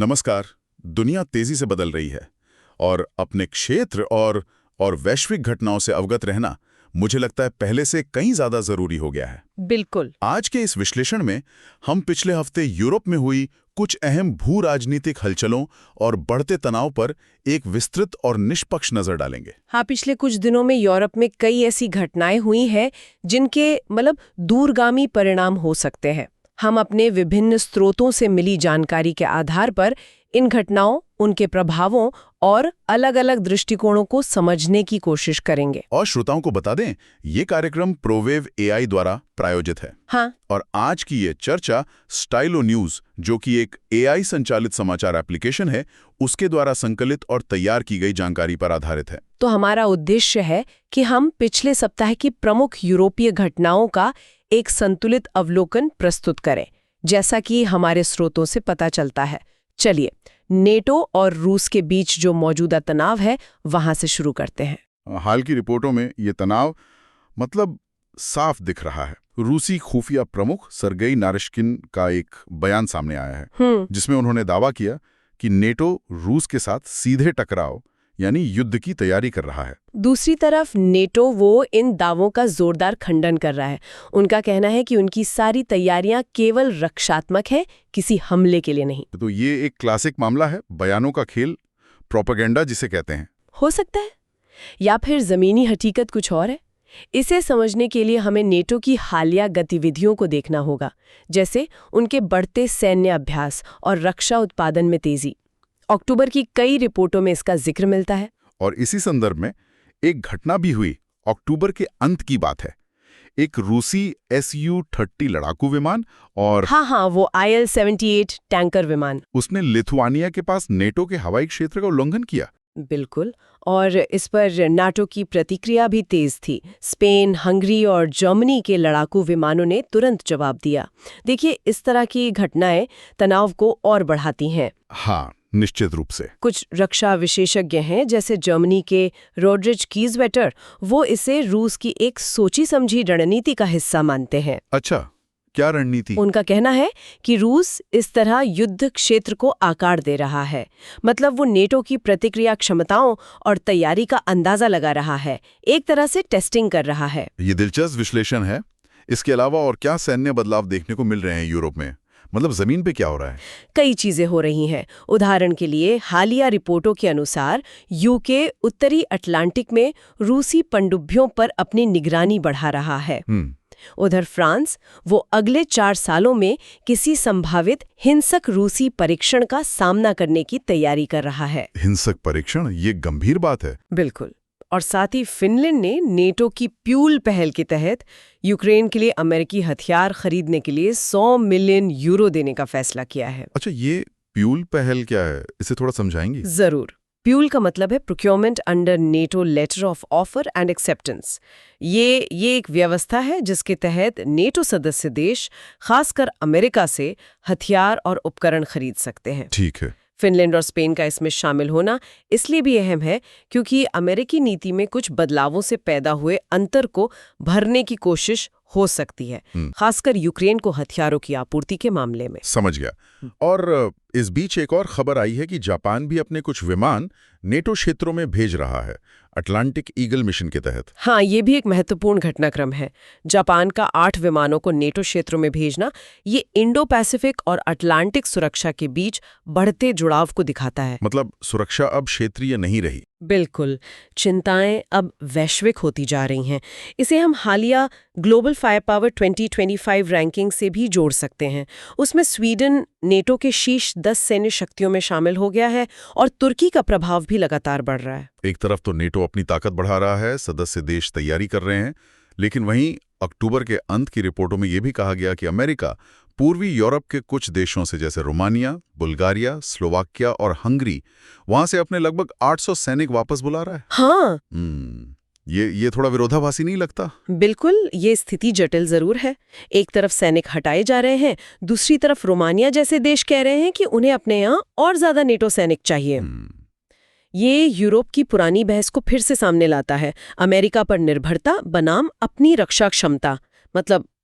नमस्कार। दुनिया तेजी से बदल रही है और अपने क्षेत्र और वैश्विक घटनाओं से अवगत रहना मुझे लगता है पहले से कहीं ज्यादा जरूरी हो गया है। बिल्कुल। आज के इस विश्लेषण में हम पिछले हफ्ते यूरोप में हुई कुछ अहम भू राजनीतिक हलचलों और बढ़ते तनाव पर एक विस्तृत और निष्पक्ष नजर डालेंगे। हाँ, पिछले कुछ दिनों में यूरोप में कई ऐसी घटनाएं हुई हैं जिनके दूरगामी परिणाम हो सकते हैं। हम अपने विभिन्न स्रोतों से मिली जानकारी के आधार पर इन घटनाओं, उनके प्रभावों और अलग-अलग दृष्टिकोणों को समझने की कोशिश करेंगे। और श्रोताओं को बता दें, ये कार्यक्रम प्रोवेव एआई द्वारा प्रायोजित है। हाँ। और आज की ये चर्चा स्टाइलो न्यूज, जो कि एक एआई संचालित समाचार एप्लीकेशन है, उसके द्वारा संकलित और तैयार की गई जानकारी पर आधारित है। तो हमारा उद्देश्य है कि हम पिछले सप्ताह की प्रमुख यूरोपीय घटनाओं का एक संतुलित अवलोकन प्रस्तुत करें, जैसा कि हमारे स्रोतों से पता चलता है। चलिए, नेटो और रूस के बीच जो मौजूदा तनाव है वहां से शुरू करते हैं। हाल की रिपोर्टों में ये तनाव साफ दिख रहा है। रूसी खुफिया प्रमुख सरगेई नारिश्किन का एक बयान सामने आया है, जिसमें उन्होंने दावा किया कि नेटो रूस के साथ सीधे टकराव यानी युद्ध की तैयारी कर रहा है। दूसरी तरफ नेटो इन दावों का जोरदार खंडन कर रहा है। उनका कहना है कि उनकी सारी तैयारियां केवल रक्षात्मक है, किसी हमले के लिए नहीं। तो ये एक क्लासिक मामला है, बयानों का खेल, प्रोपेगेंडा जिसे कहते हैं। हो सकता है, या फिर जमीनी हकीकत कुछ और है। इसे समझने के लिए हमें नेटो की हालिया गतिविधियों को देखना होगा, जैसे उनके बढ़ते सैन्य अभ्यास और रक्षा उत्पादन में तेजी। अक्टूबर की कई रिपोर्टों में इसका जिक्र मिलता है। और इसी संदर्भ में एक घटना भी हुई। अक्टूबर के अंत की बात है। एक रूसी Su-30 लड़ाकू विमान और हाँ, वो IL-78 टैंकर विमान, उसने लिथुआनिया के पास नेटो के हवाई क्षेत्र का उल्लंघन किया। बिल्कुल। और इस पर नाटो की प्रतिक्रिया भी तेज थी। स्पेन, हंगरी और जर्मनी के लड़ाकू विमानों ने तुरंत जवाब दिया। देखिए, इस तरह की घटनाएं तनाव को और बढ़ाती हैं। हाँ, निश्चित रूप से। कुछ रक्षा विशेषज्ञ हैं, जैसे जर्मनी के रोड्रिच कीजवेटर, वो इसे रूस की एक सोची समझी रणनीति का हिस्सा मानते हैं। अच्छा, क्या रणनीति? उनका कहना है कि रूस इस तरह युद्ध क्षेत्र को आकार दे रहा है। वो नेटो की प्रतिक्रिया क्षमताओं और तैयारी का अंदाजा लगा रहा है, एक तरह से टेस्टिंग कर रहा है। ये दिलचस्प विश्लेषण है। इसके अलावा और क्या सैन्य बदलाव देखने को मिल रहे हैं यूरोप में? जमीन पे क्या हो रहा है? कई चीजें हो रही हैं। उदाहरण के लिए, हालिया रिपोर्टों के अनुसार यूके उत्तरी अटलांटिक में रूसी पनडुब्बियों पर अपनी निगरानी बढ़ा रहा है। उधर फ्रांस, वो अगले 4 सालों में किसी संभावित हिंसक रूसी परीक्षण का सामना करने की तैयारी कर रहा है। हिंसक परीक्षण, ये गंभीर बात है। बिल्कुल। और साथ ही फिनलैंड ने नेटो की प्यूल पहल के तहत यूक्रेन के लिए अमेरिकी हथियार खरीदने के लिए 100 मिलियन यूरो देने का फैसला किया है। अच्छा, ये प्यूल पहल क्या है? इसे थोड़ा समझाएंगी? जरूर। प्यूल का मतलब है procurement under NATO letter of offer and acceptance. ये एक व्यवस्था है जिसके तहत नेटो सदस्य देश, खासकर अमेरिका से हथियार और उपकरण खरीद सकते हैं। ठीक है। फिनलैंड और स्पेन का इसमें शामिल होना इसलिए भी अहम है क्योंकि अमेरिकी नीति में कुछ बदलावों से पैदा हुए अंतर को भरने की कोशिश हो सकती है, खासकर यूक्रेन को हथियारों की आपूर्ति के मामले में। समझ गया। और इस बीच एक और खबर आई है कि जापान भी अपने कुछ विमान नेटो क्षेत्रों में भेज रहा है, अटलांटिक ईगल मिशन के तहत। हाँ, ये भी एक महत्वपूर्ण घटनाक्रम है। जापान का 8 विमानों को नेटो क्षेत्रों में भेजना, ये इंडो पैसिफिक और अटलांटिक सुरक्षा के बीच बढ़ते जुड़ाव को दिखाता है। सुरक्षा अब क्षेत्रीय नहीं रही। बिल्कुल। चिंताएं अब वैश्विक होती जा रही हैं। इसे हम हालिया ग्लोबल फायर पावर 2025 रैंकिंग से भी जोड़ सकते हैं। उसमें स्वीडन नेटो के शीर्ष 10 सैन्य शक्तियों में शामिल हो गया है और तुर्की का प्रभाव भी लगातार बढ़ रहा है। एक तरफ तो नेटो अपनी ताकत बढ़ा रहा है, सदस्य देश तैयारी कर रहे हैं, लेकिन वहीं अक्टूबर के अंत की रिपोर्टों में यह भी कहा गया कि अमेरिका पूर्वी यूरोप के कुछ देशों से, जैसे रोमानिया, बुल्गारिया, स्लोवाकिया और हंगरी, वहां से अपने लगभग 800 सैनिक वापस बुला रहा है। हाँ। ये थोड़ा विरोधाभासी नहीं लगता? बिल्कुल, ये स्थिति जटिल जरूर है। एक तरफ सैनिक हटाए जा रहे हैं, दूसरी तरफ रोमानिया जैसे देश कह रहे हैं कि उन्हें अपने यहाँ और ज्यादा नेटो सैनिक चाहिए। ये यूरोप की पुरानी बहस को फिर से सामने लाता है, अमेरिका पर निर्भरता बनाम अपनी रक्षा क्षमता,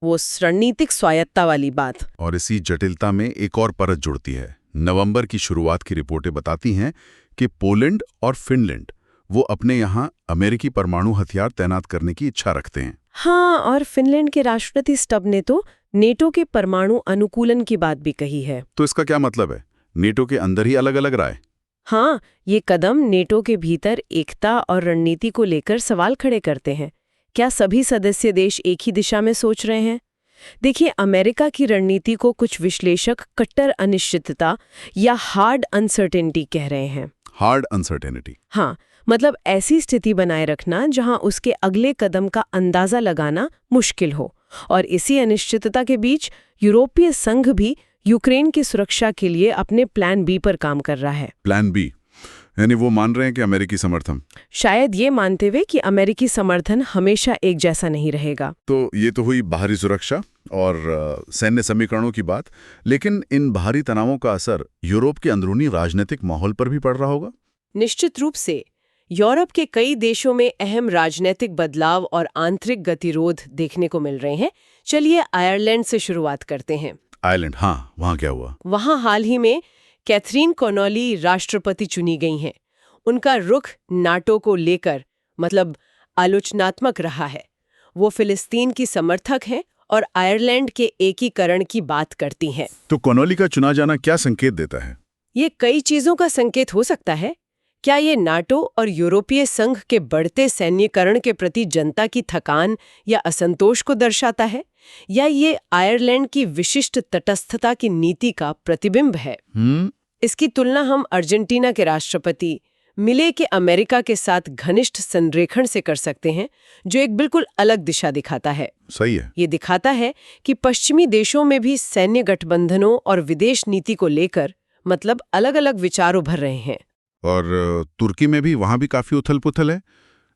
वो रणनीतिक स्वायत्ता वाली बात। और इसी जटिलता में एक और परत जुड़ती है, नवंबर की शुरुआत की रिपोर्टें बताती हैं कि पोलैंड और फिनलैंड वो अपने यहाँ अमेरिकी परमाणु हथियार तैनात करने की इच्छा रखते हैं। हाँ, और फिनलैंड के राष्ट्रपति स्टब ने तो नेटो के परमाणु अनुकूलन की बात भी कही है। तो इसका क्या मतलब है? नेटो के अंदर ही अलग अलग राय? हाँ, ये कदम नेटो के भीतर एकता और रणनीति को लेकर सवाल खड़े करते हैं। क्या सभी सदस्य देश एक ही दिशा में सोच रहे हैं? देखिए, अमेरिका की रणनीति को कुछ विश्लेषक कट्टर अनिश्चितता या हार्ड अनसर्टेनिटी कह रहे हैं। Hard uncertainty? हाँ, मतलब ऐसी स्थिति बनाए रखना जहां उसके अगले कदम का अंदाजा लगाना मुश्किल हो। और इसी अनिश्चितता के बीच यूरोपीय संघ भी यूक्रेन की सुरक्षा के लिए अपने प्लान बी पर काम कर रहा है। Plan B? यानी वो मान रहे हैं कि अमेरिकी समर्थन? शायद ये मानते हुए कि अमेरिकी समर्थन हमेशा एक जैसा नहीं रहेगा। तो ये तो हुई बाहरी सुरक्षा और सैन्य समीकरणों की बात, लेकिन इन बाहरी तनावों का असर यूरोप के अंदरूनी राजनीतिक माहौल पर भी पड़ रहा होगा? निश्चित रूप से। यूरोप के कई देशों में अहम राजनीतिक बदलाव और आंतरिक गतिरोध देखने को मिल रहे हैं। चलिए आयरलैंड से शुरुआत करते हैं। आयरलैंड, हाँ, वहाँ क्या हुआ? वहाँ हाल ही में कैथरीन कॉनोली राष्ट्रपति चुनी गई हैं। उनका रुख नाटो को लेकर मतलब आलोचनात्मक रहा है। वो फिलिस्तीन की समर्थक हैं और आयरलैंड के एकीकरण की बात करती हैं। तो कॉनोली का चुना जाना क्या संकेत देता है? ये कई चीजों का संकेत हो सकता है। क्या ये नाटो और यूरोपीय संघ के बढ़ते सैन्यीकरण के प्रति जनता की थकान या असंतोष को दर्शाता है, या ये आयरलैंड की विशिष्ट तटस्थता की नीति का प्रतिबिंब है? इसकी तुलना हम अर्जेंटीना के राष्ट्रपति मिले के अमेरिका के साथ घनिष्ठ संरेखण से कर सकते हैं, जो एक बिल्कुल अलग दिशा दिखाता है। सही है। ये दिखाता है कि पश्चिमी देशों में भी सैन्य गठबंधनों और विदेश नीति को लेकर मतलब अलग-अलग विचार उभर रहे हैं। और तुर्की में भी, वहाँ भी काफी उथल-पुथल है।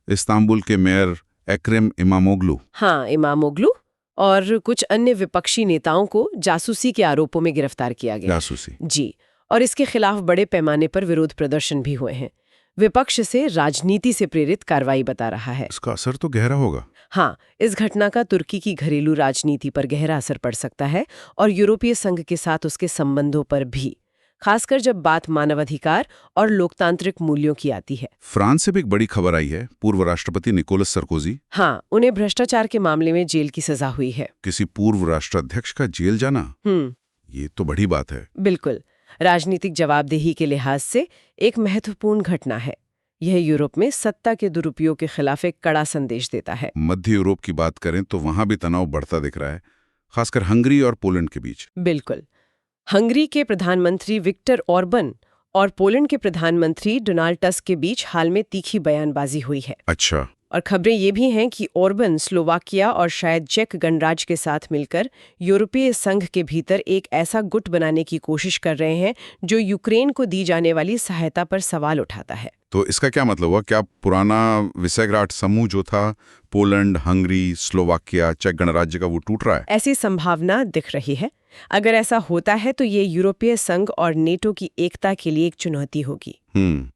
इस्तांबुल के मेयर एक्रम इमामोग्लू, हाँ, इमामोग्लू और कुछ अन्य विपक्षी नेताओं को जासूसी के आरोपों में गिरफ्तार किया गया। जासूसी? जी, और इसके खिलाफ बड़े पैमाने पर विरोध प्रदर्शन भी हुए हैं। विपक्ष से राजनीति से प्रेरित कार्रवाई बता रहा है। इसका असर तो गहरा होगा। हाँ, इस घटना का तुर्की की घरेलू राजनीति पर गहरा असर पड़ सकता है और यूरोपीय संघ के साथ उसके संबंधों पर भी, खासकर जब बात मानवाधिकार और लोकतांत्रिक मूल्यों की आती है। फ्रांस से भी एक बड़ी खबर आई है। पूर्व राष्ट्रपति निकोलस सरकोजी, हाँ, उन्हें भ्रष्टाचार के मामले में जेल की सजा हुई है। किसी पूर्व राष्ट्राध्यक्ष का जेल जाना, ये तो बड़ी बात है। बिल्कुल, राजनीतिक जवाबदेही के लिहाज से एक महत्वपूर्ण घटना है। यह यूरोप में सत्ता के दुरुपयोग के खिलाफ एक कड़ा संदेश देता है। मध्य यूरोप की बात करें तो वहां भी तनाव बढ़ता दिख रहा है, खासकर हंगरी और पोलैंड के बीच। बिल्कुल, हंगरी के प्रधानमंत्री विक्टर ऑर्बन और पोलैंड के प्रधानमंत्री डोनाल्ड टस्क के बीच हाल में तीखी बयानबाजी हुई है। अच्छा। और खबरें ये भी हैं कि ऑर्बन स्लोवाकिया और शायद चेक गणराज्य के साथ मिलकर यूरोपीय संघ के भीतर एक ऐसा गुट बनाने की कोशिश कर रहे हैं जो यूक्रेन को दी जाने वाली सहायता पर सवाल उठाता है। तो इसका क्या मतलब हुआ? क्या पुराना विसेग्राड समूह जो था, पोलैंड, हंगरी, स्लोवाकिया, चेक गणराज्य का, वो टूट रहा है? ऐसी संभावना दिख रही है। अगर ऐसा होता है तो ये यूरोपीय संघ और नेटो की एकता के लिए एक चुनौती होगी।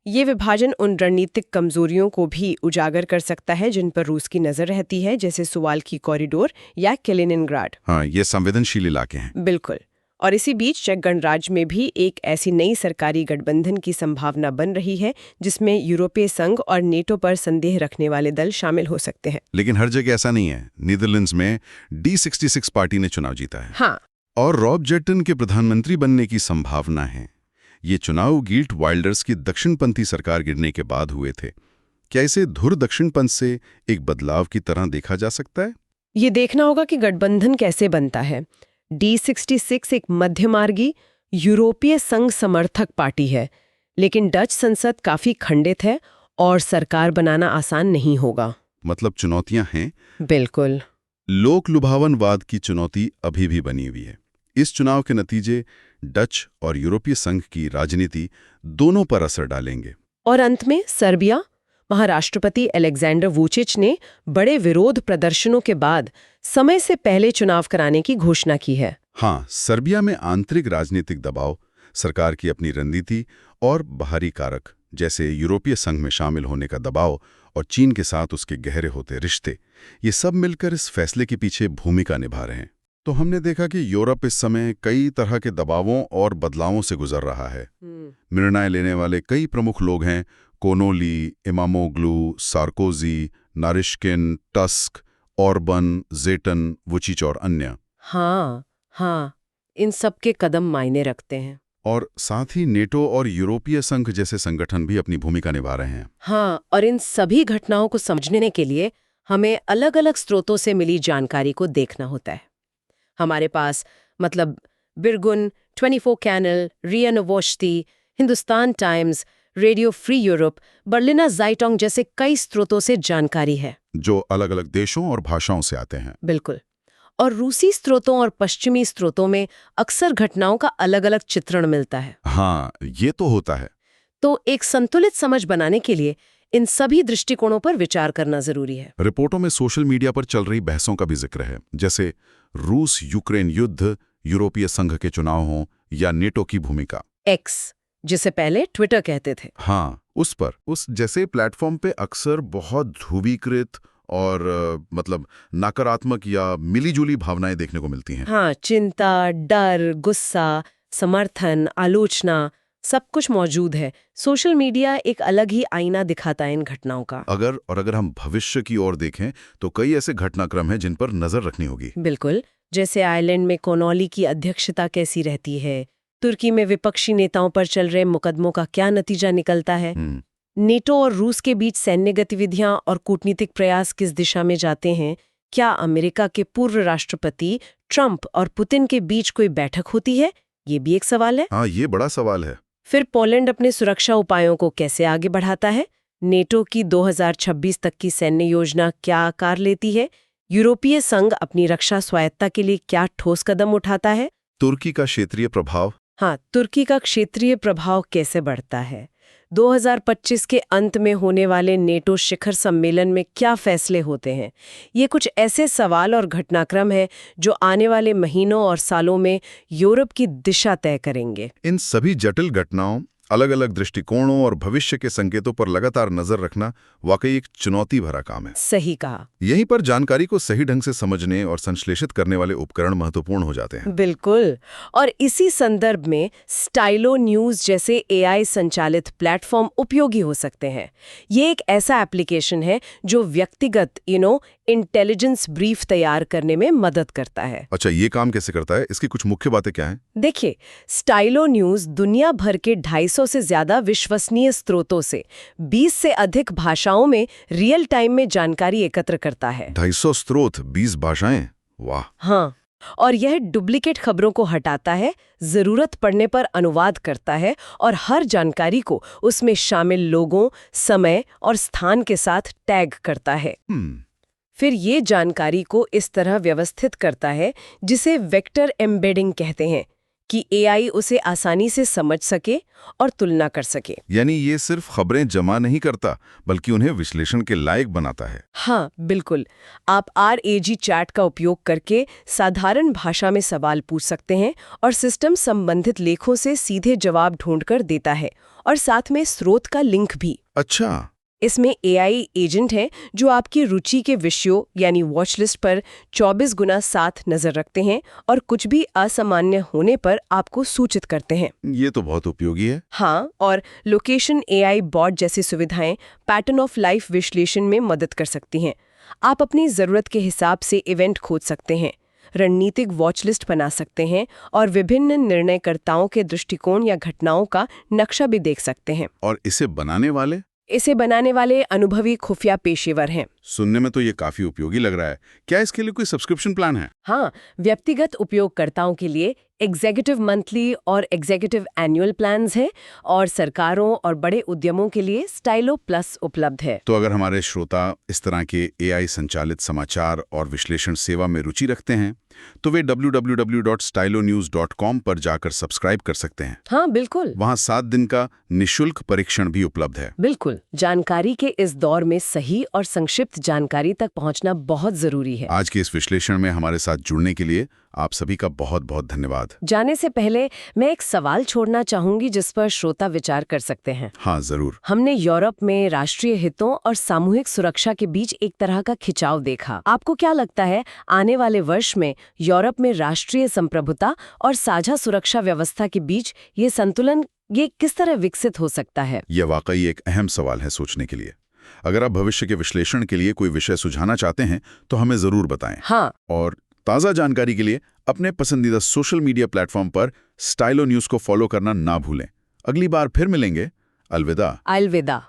ये विभाजन उन रणनीतिक कमजोरियों को भी उजागर कर सकता है जिन पर रूस की नजर रहती है, जैसे सुवाल्की कॉरिडोर या कैलिनिनग्राड। हाँ, ये संवेदनशील इलाके हैं। बिल्कुल। और इसी बीच चेक गणराज्य में भी एक ऐसी नई सरकारी गठबंधन की संभावना बन रही है जिसमें यूरोपीय संघ और नेटो पर संदेह रखने वाले दल शामिल हो सकते हैं। लेकिन हर जगह ऐसा नहीं है। नीदरलैंड्स में D66 पार्टी ने चुनाव जीता है। हाँ, और रॉब जेटन के प्रधानमंत्री बनने की संभावना है। ये चुनाव गिल्ट वाइल्डर्स की दक्षिणपंथी सरकार गिरने के बाद हुए थे। क्या इसे धुर दक्षिणपंथ से एक बदलाव की तरह देखा जा सकता है? ये देखना होगा कि गठबंधन कैसे बनता है। D66 एक मध्यमार्गी यूरोपीय संघ समर्थक पार्टी है, लेकिन डच संसद काफी खंडित है और सरकार बनाना आसान नहीं होगा। मतलब चुनौतियां हैं। बिल्कुल। लोक लुभावनवाद की चुनौती अभी भी बनी हुई है। इस चुनाव के नतीजे डच और यूरोपीय संघ की राजनीति दोनों पर असर डालेंगे। और अंत में सर्बिया, महाराष्ट्रपति अलेक्जेंडर वुचिच ने बड़े विरोध प्रदर्शनों के बाद समय से पहले चुनाव कराने की घोषणा की है। हाँ, सर्बिया में आंतरिक राजनीतिक दबाव, सरकार की अपनी रणनीति और बाहरी कारक जैसे यूरोपीय संघ में शामिल होने का दबाव और चीन के साथ उसके गहरे होते रिश्ते, ये सब मिलकर इस फैसले के पीछे भूमिका निभा रहे हैं। तो हमने देखा कि यूरोप इस समय कई तरह के दबावों और बदलावों से गुजर रहा है। निर्णय लेने वाले कई प्रमुख लोग हैं, Connolly, Imamoglu, Sarkozy, Naryshkin, Tusk, Orban, Jetten, Vucic और अन्य। हाँ, इन सब के कदम मायने रखते हैं। और साथ ही नेटो और यूरोपीय संघ जैसे संगठन भी अपनी भूमिका निभा रहे हैं। हाँ, और इन सभी घटनाओं को समझने के लिए हमें अलग-अलग स्रोतों से मिली जानकारी को देखना होता है। हमारे पास Birgun, 24 Kanal, RIA Novosti, Hindustan Times, Radio Free Europe, Berliner Zeitung जैसे कई स्रोतों से जानकारी है, जो अलग-अलग देशों और भाषाओं से आते हैं। बिल्कुल। और रूसी स्रोतों और पश्चिमी स्रोतों में अक्सर घटनाओं का अलग-अलग चित्रण मिलता है। हाँ, ये तो होता है। तो एक संतुलित समझ बनाने के लिए इन सभी दृष्टिकोणों पर विचार करना जरूरी है। रिपोर्टों में सोशल मीडिया पर चल रही बहसों का भी जिक्र है, जैसे रूस यूक्रेन युद्ध, यूरोपीय संघ के चुनाव हों या नेटो की भूमिका। एक्स, जिसे पहले ट्विटर कहते थे। हाँ, उस जैसे प्लेटफॉर्म पे अक्सर बहुत ध्रुवीकृत और नकारात्मक या मिलीजुली भावनाएं देखने को मिलती हैं। हाँ, चिंता, डर, गुस्सा, समर्थन, आलोचना सब कुछ मौजूद है। सोशल मीडिया एक अलग ही आईना दिखाता है इन घटनाओं का। अगर हम भविष्य की ओर देखें तो कई ऐसे घटनाक्रम हैं जिन पर नजर रखनी होगी। बिल्कुल, जैसे आयरलैंड में कोनोली की अध्यक्षता कैसी रहती है, तुर्की में विपक्षी नेताओं पर चल रहे मुकदमों का क्या नतीजा निकलता है, नेटो और रूस के बीच सैन्य गतिविधियां और कूटनीतिक प्रयास किस दिशा में जाते हैं, क्या अमेरिका के पूर्व राष्ट्रपति ट्रंप और पुतिन के बीच कोई बैठक होती है, ये भी एक सवाल है। हाँ, ये बड़ा सवाल है। फिर पोलैंड अपने सुरक्षा उपायों को कैसे आगे बढ़ाता है, नेटो की 2026 तक की सैन्य योजना क्या आकार लेती है, यूरोपीय संघ अपनी रक्षा स्वायत्तता के लिए क्या ठोस कदम उठाता है, तुर्की का क्षेत्रीय प्रभाव। हाँ, तुर्की का क्षेत्रीय प्रभाव कैसे बढ़ता है, 2025 के अंत में होने वाले नेटो शिखर सम्मेलन में क्या फैसले होते हैं। ये कुछ ऐसे सवाल और घटनाक्रम हैं जो आने वाले महीनों और सालों में यूरोप की दिशा तय करेंगे। इन सभी जटिल घटनाओं, अलग अलग दृष्टिकोणों और भविष्य के संकेतों पर लगातार नजर रखना वाकई एक चुनौती भरा काम है। सही कहा। यहीं पर जानकारी को सही ढंग से समझने और संश्लेषित करने वाले उपकरण महत्वपूर्ण हो जाते हैं। बिल्कुल, और इसी संदर्भ में स्टाइलो न्यूज़ जैसे AI संचालित प्लेटफॉर्म उपयोगी हो सकते हैं। ये एक ऐसा एप्लीकेशन है जो व्यक्तिगत इंटेलिजेंस ब्रीफ तैयार करने में मदद करता है। अच्छा, ये काम कैसे करता है? इसकी कुछ मुख्य बातें क्या हैं? देखिए, स्टाइलो न्यूज़ दुनिया भर के 250 से ज्यादा विश्वसनीय स्रोतों से 20 से अधिक भाषाओं में रियल टाइम में जानकारी एकत्र करता है। 250 स्रोत, 20 भाषाएं, वाह। हाँ, और यह डुप्लीकेट खबरों को हटाता है, जरूरत पड़ने पर अनुवाद करता है और हर जानकारी को उसमें शामिल लोगों, समय और स्थान के साथ टैग करता है। फिर ये जानकारी को इस तरह व्यवस्थित करता है जिसे वेक्टर एम्बेडिंग कहते हैं कि AI उसे आसानी से समझ सके और तुलना कर सके। यानी ये सिर्फ खबरें जमा नहीं करता, बल्कि उन्हें विश्लेषण के लायक बनाता है। हाँ, बिल्कुल। आप RAG चैट का उपयोग करके साधारण भाषा में सवाल पूछ सकते हैं और सिस्टम संबंधित लेखों से सीधे जवाब ढूंढकर देता है, और साथ में स्रोत का लिंक भी। अच्छा। इसमें AI एजेंट हैं जो आपकी रुचि के विषयों यानी वॉच लिस्ट पर 24x7 नजर रखते हैं और कुछ भी असामान्य होने पर आपको सूचित करते हैं। ये तो बहुत उपयोगी है। हाँ, और लोकेशन AI बॉट जैसी सुविधाएं पैटर्न ऑफ लाइफ विश्लेषण में मदद कर सकती हैं। आप अपनी ज़रूरत के हिसाब से इवेंट खोज सकते हैं, रणनीतिक वॉच लिस्ट बना सकते हैं और विभिन्न निर्णयकर्ताओं के दृष्टिकोण या घटनाओं का नक्शा भी देख सकते हैं। और इसे बनाने वाले अनुभवी खुफिया पेशेवर हैं। सुनने में तो ये काफी उपयोगी लग रहा है। क्या इसके लिए कोई सब्सक्रिप्शन प्लान है? हाँ, व्यक्तिगत उपयोगकर्ताओं के लिए एग्जीक्यूटिव मंथली और एग्जीक्यूटिव एनुअल प्लान्स हैं, और सरकारों और बड़े उद्यमों के लिए स्टाइलो प्लस उपलब्ध है। तो अगर हमारे श्रोता इस तरह के AI संचालित समाचार और विश्लेषण सेवा में रुचि रखते हैं तो वे www.stylonews.com पर जाकर सब्सक्राइब कर सकते हैं। हाँ, बिल्कुल। वहाँ 7 दिन का निःशुल्क परीक्षण भी उपलब्ध है। बिल्कुल, जानकारी के इस दौर में सही और संक्षिप्त जानकारी तक पहुँचना बहुत जरूरी है। आज के इस विश्लेषण में हमारे साथ जुड़ने के लिए आप सभी का बहुत बहुत धन्यवाद। जाने से पहले मैं एक सवाल छोड़ना चाहूंगी जिस पर श्रोता विचार कर सकते हैं। हाँ, जरूर। हमने यूरोप में राष्ट्रीय हितों और सामूहिक सुरक्षा के बीच एक तरह का खिंचाव देखा। आपको क्या लगता है, आने वाले वर्ष में यूरोप में राष्ट्रीय संप्रभुता और साझा सुरक्षा व्यवस्था के बीच ये संतुलन किस तरह विकसित हो सकता है? यह वाकई एक अहम सवाल है सोचने के लिए। अगर आप भविष्य के विश्लेषण के लिए कोई विषय सुझाना चाहते हैं तो हमें जरूर बताएं। हाँ। और ताज़ा जानकारी के लिए अपने पसंदीदा सोशल मीडिया प्लेटफॉर्म पर स्टाइलो न्यूज़ को फॉलो करना ना भूलें। अगली बार फिर मिलेंगे। अलविदा। अलविदा।